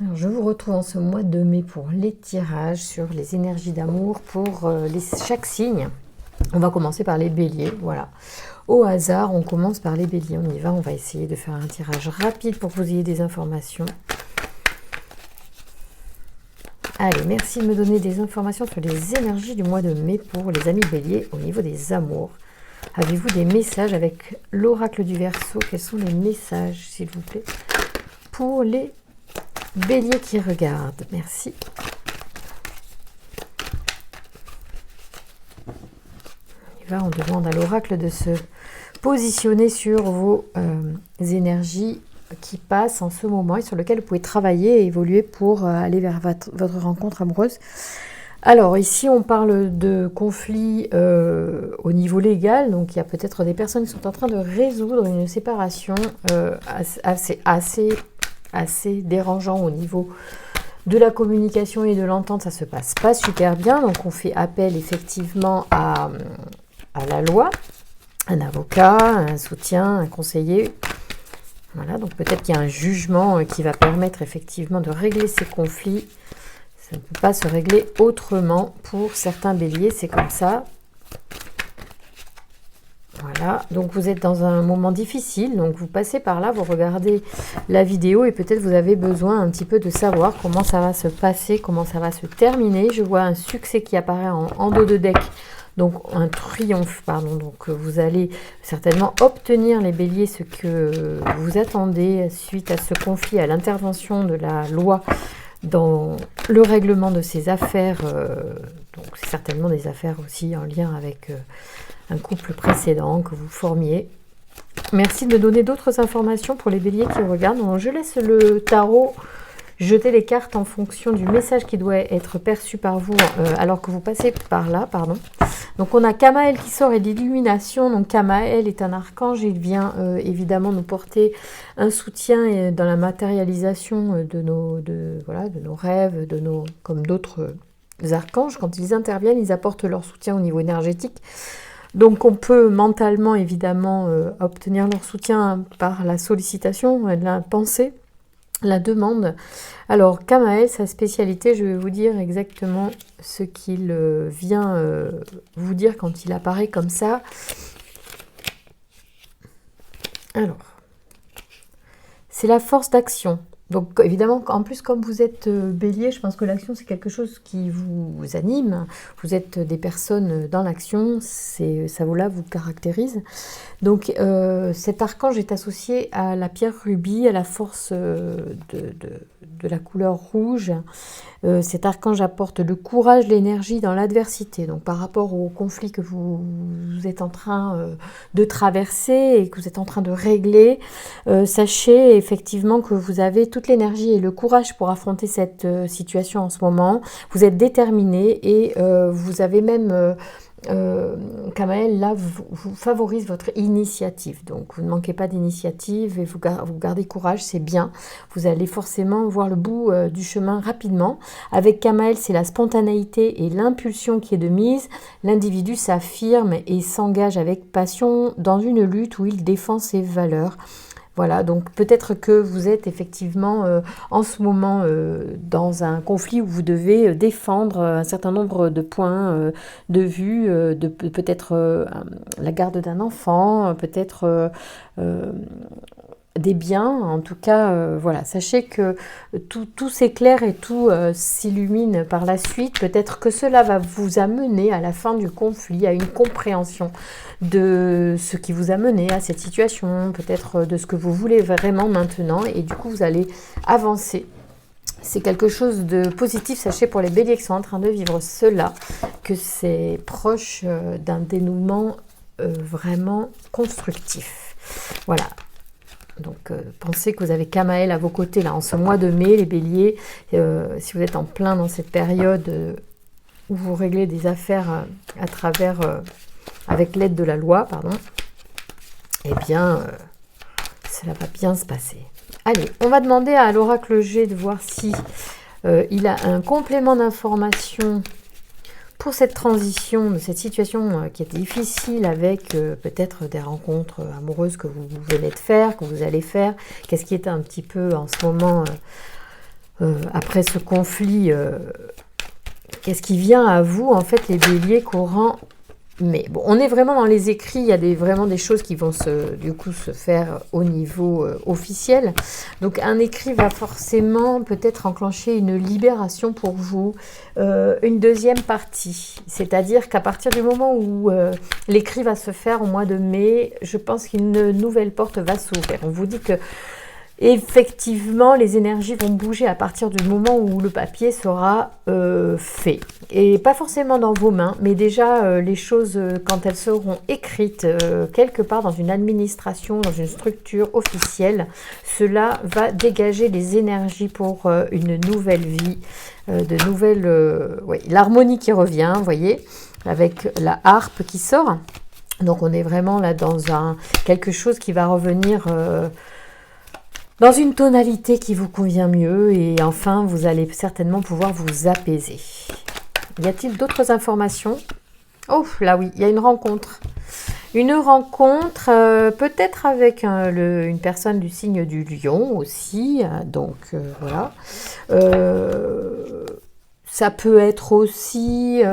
Alors, je vous retrouve en ce mois de mai pour les tirages sur les énergies d'amour pour chaque signe. On va commencer par les béliers, voilà. Au hasard, on commence par les béliers, on y va, on va essayer de faire un tirage rapide pour que vous ayez des informations. Allez, merci de me donner des informations sur les énergies du mois de mai pour les amis béliers au niveau des amours. Avez-vous des messages avec l'oracle du Verseau? Quels sont les messages, s'il vous plaît, pour les béliers qui regardent? Merci. On demande à l'oracle de se positionner sur vos énergies qui passent en ce moment et sur lesquelles vous pouvez travailler et évoluer pour aller vers votre rencontre amoureuse. Alors ici on parle de conflits au niveau légal, donc il y a peut-être des personnes qui sont en train de résoudre une séparation assez dérangeant au niveau de la communication et de l'entente. Ça se passe pas super bien, donc on fait appel effectivement à la loi, un avocat, un soutien, un conseiller. Voilà, donc peut-être qu'il y a un jugement qui va permettre effectivement de régler ces conflits. Ça ne peut pas se régler autrement pour certains béliers, c'est comme ça. Voilà, donc vous êtes dans un moment difficile, donc vous passez par là, vous regardez la vidéo et peut-être vous avez besoin un petit peu de savoir comment ça va se passer, comment ça va se terminer. Je vois un succès qui apparaît en dos de deck. Donc un triomphe, pardon, donc vous allez certainement obtenir les béliers ce que vous attendez suite à ce conflit, à l'intervention de la loi dans le règlement de ces affaires. Donc c'est certainement des affaires aussi en lien avec un couple précédent que vous formiez. Merci de me donner d'autres informations pour les béliers qui regardent. Donc, je laisse le tarot jeter les cartes en fonction du message qui doit être perçu par vous alors que vous passez par là, pardon. Donc on a Kamaël qui sort et l'illumination. Donc Kamaël est un archange, il vient évidemment nous porter un soutien dans la matérialisation de nos rêves, comme d'autres archanges. Quand ils interviennent, ils apportent leur soutien au niveau énergétique. Donc on peut mentalement évidemment obtenir leur soutien par la sollicitation, la pensée, la demande. Alors Kamaël, sa spécialité, je vais vous dire exactement ce qu'il vient vous dire quand il apparaît comme ça. Alors, c'est la force d'action. Donc évidemment, en plus, comme vous êtes bélier, je pense que l'action, c'est quelque chose qui vous anime. Vous êtes des personnes dans l'action, ça vous caractérise. Donc cet archange est associé à la pierre rubis, à la force de la couleur rouge. Cet archange apporte le courage, l'énergie dans l'adversité. Donc par rapport au conflit que vous êtes en train de traverser et que vous êtes en train de régler, sachez effectivement que vous avez toute l'énergie et le courage pour affronter cette situation en ce moment. Vous êtes déterminé et vous avez même... Kamaël, là, vous favorise votre initiative. Donc, vous ne manquez pas d'initiative et vous gardez courage, c'est bien. Vous allez forcément voir le bout du chemin rapidement. Avec Kamaël, c'est la spontanéité et l'impulsion qui est de mise. L'individu s'affirme et s'engage avec passion dans une lutte où il défend ses valeurs. Voilà, donc peut-être que vous êtes effectivement en ce moment dans un conflit où vous devez défendre un certain nombre de points de vue, peut-être la garde d'un enfant, peut-être des biens, en tout cas, voilà. Sachez que tout s'éclaire et tout s'illumine par la suite. Peut-être que cela va vous amener à la fin du conflit, à une compréhension de ce qui vous a mené à cette situation, peut-être de ce que vous voulez vraiment maintenant, et du coup, vous allez avancer. C'est quelque chose de positif, sachez pour les béliers qui sont en train de vivre cela, que c'est proche d'un dénouement vraiment constructif. Voilà. Donc pensez que vous avez Kamaël à vos côtés là en ce mois de mai, les béliers. Si vous êtes en plein dans cette période où vous réglez des affaires à travers, avec l'aide de la loi, pardon, eh bien cela va bien se passer. Allez, on va demander à l'oracle G de voir si il a un complément d'information pour cette transition, de cette situation qui est difficile avec peut-être des rencontres amoureuses que vous venez de faire, que vous allez faire. Qu'est-ce qui est un petit peu en ce moment après ce conflit, qu'est-ce qui vient à vous, en fait, les béliers courant mai? Bon, on est vraiment dans les écrits, il y a vraiment des choses qui vont du coup se faire au niveau officiel. Donc un écrit va forcément peut-être enclencher une libération pour vous, une deuxième partie. C'est-à-dire qu'à partir du moment où l'écrit va se faire au mois de mai, je pense qu'une nouvelle porte va s'ouvrir. On vous dit que effectivement, les énergies vont bouger à partir du moment où le papier sera fait. Et pas forcément dans vos mains, mais déjà les choses, quand elles seront écrites quelque part dans une administration, dans une structure officielle, cela va dégager les énergies pour une nouvelle vie, de nouvelles... oui, l'harmonie qui revient, vous voyez, avec la harpe qui sort. Donc on est vraiment là dans quelque chose qui va revenir... dans une tonalité qui vous convient mieux, et enfin, vous allez certainement pouvoir vous apaiser. Y a-t-il d'autres informations? Oh, là oui, il y a une rencontre. Une rencontre, peut-être avec une personne du signe du lion aussi, donc voilà. Ça peut être aussi...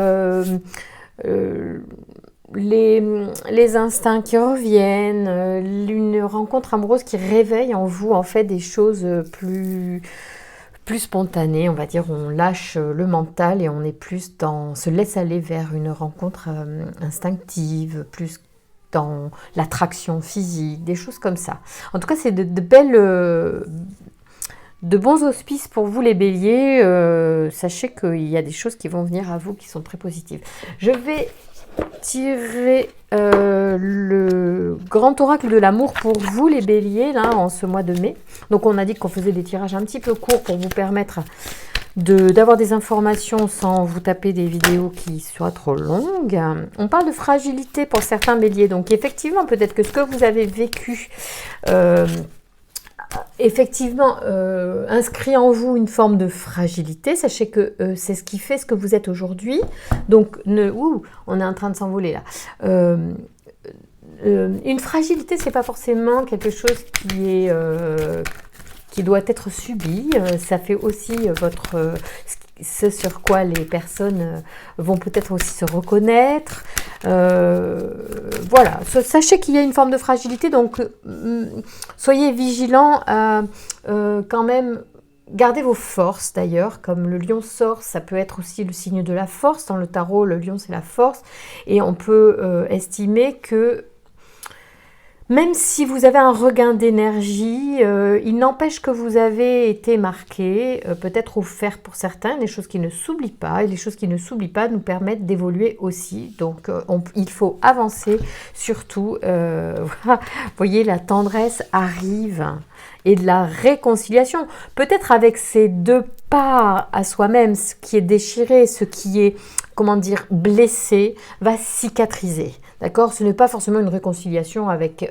les instincts qui reviennent, une rencontre amoureuse qui réveille en vous en fait des choses plus spontanées, on va dire. On lâche le mental et on est plus se laisse aller vers une rencontre instinctive, plus dans l'attraction physique, des choses comme ça. En tout cas, c'est de bons auspices pour vous les béliers. Sachez qu'il y a des choses qui vont venir à vous qui sont très positives. Je vais tirer le grand oracle de l'amour pour vous les béliers là en ce mois de mai. Donc on a dit qu'on faisait des tirages un petit peu courts pour vous permettre d'avoir des informations sans vous taper des vidéos qui soient trop longues. On parle de fragilité pour certains béliers, donc effectivement peut-être que ce que vous avez vécu effectivement inscrit en vous une forme de fragilité. Sachez que c'est ce qui fait ce que vous êtes aujourd'hui. Donc on est en train de s'envoler là. Une fragilité, c'est pas forcément quelque chose qui doit être subi. Ça fait aussi ce sur quoi les personnes vont peut-être aussi se reconnaître. Voilà, sachez qu'il y a une forme de fragilité, donc soyez vigilants à quand même garder vos forces. D'ailleurs, comme le lion sort, ça peut être aussi le signe de la force. Dans le tarot, le lion c'est la force, et on peut estimer que même si vous avez un regain d'énergie, il n'empêche que vous avez été marqué, peut-être au fer pour certains, des choses qui ne s'oublient pas. Et les choses qui ne s'oublient pas nous permettent d'évoluer aussi. Donc, il faut avancer, surtout. Vous voyez, la tendresse arrive et de la réconciliation. Peut-être avec ces deux parts à soi-même, ce qui est déchiré, ce qui est, comment dire, blessé, va cicatriser. D'accord? Ce n'est pas forcément une réconciliation avec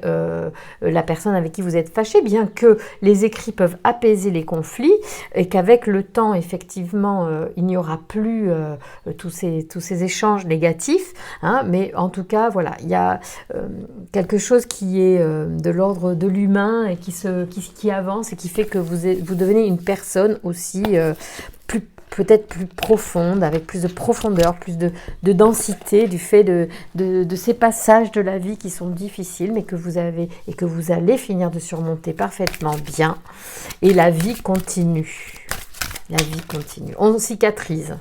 la personne avec qui vous êtes fâché, bien que les écrits peuvent apaiser les conflits et qu'avec le temps, effectivement, il n'y aura plus tous ces échanges négatifs. Hein, mais en tout cas, voilà, il y a quelque chose qui est de l'ordre de l'humain et qui avance et qui fait que vous devenez une personne aussi peut-être plus profonde, avec plus de profondeur, plus de densité, du fait de ces passages de la vie qui sont difficiles, mais que vous avez et que vous allez finir de surmonter parfaitement bien. Et la vie continue. La vie continue. On cicatrise.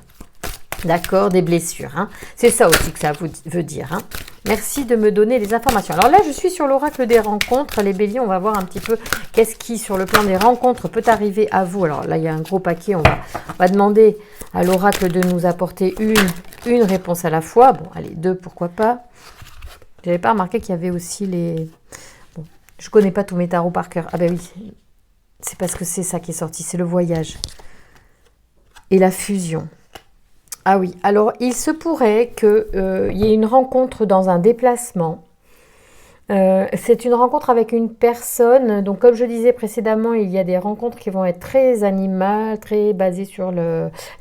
D'accord, des blessures. Hein. C'est ça aussi que ça veut dire. Hein. Merci de me donner les informations. Alors là, je suis sur l'oracle des rencontres. Les béliers, on va voir un petit peu qu'est-ce qui, sur le plan des rencontres, peut arriver à vous. Alors là, il y a un gros paquet. On va demander à l'oracle de nous apporter une réponse à la fois. Bon, allez, deux, pourquoi pas. Je n'avais pas remarqué qu'il y avait aussi les... Bon, je ne connais pas tous mes tarots par cœur. Ah ben oui, c'est parce que c'est ça qui est sorti. C'est le voyage et la fusion. Ah oui, alors il se pourrait qu'il y ait une rencontre dans un déplacement C'est une rencontre avec une personne. Donc, comme je disais précédemment, il y a des rencontres qui vont être très animales, très basées sur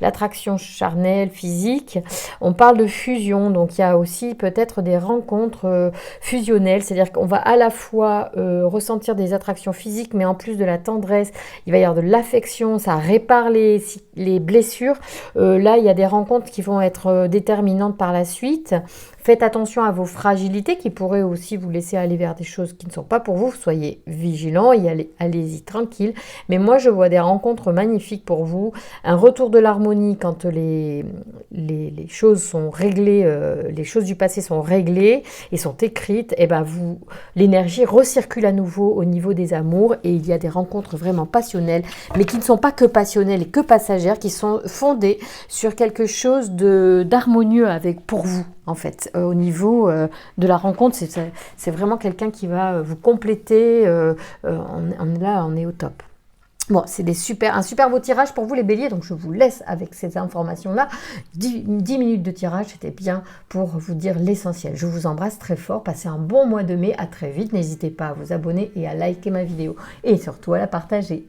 l'attraction charnelle, physique. On parle de fusion, donc il y a aussi peut-être des rencontres fusionnelles, c'est-à-dire qu'on va à la fois ressentir des attractions physiques, mais en plus de la tendresse, il va y avoir de l'affection, ça répare les blessures. Là, il y a des rencontres qui vont être déterminantes par la suite. Faites attention à vos fragilités qui pourraient aussi vous laisser aller vers des choses qui ne sont pas pour vous. Soyez vigilants, allez-y tranquille. Mais moi, je vois des rencontres magnifiques pour vous. Un retour de l'harmonie quand les choses sont réglées, les choses du passé sont réglées et sont écrites. Et ben l'énergie recircule à nouveau au niveau des amours et il y a des rencontres vraiment passionnelles, mais qui ne sont pas que passionnelles et que passagères, qui sont fondées sur quelque chose d'harmonieux pour vous. En fait, au niveau de la rencontre, c'est vraiment quelqu'un qui va vous compléter. On est au top. Bon, c'est un super beau tirage pour vous les béliers, donc je vous laisse avec ces informations-là. 10 minutes de tirage, c'était bien pour vous dire l'essentiel. Je vous embrasse très fort, passez un bon mois de mai, à très vite. N'hésitez pas à vous abonner et à liker ma vidéo et surtout à la partager.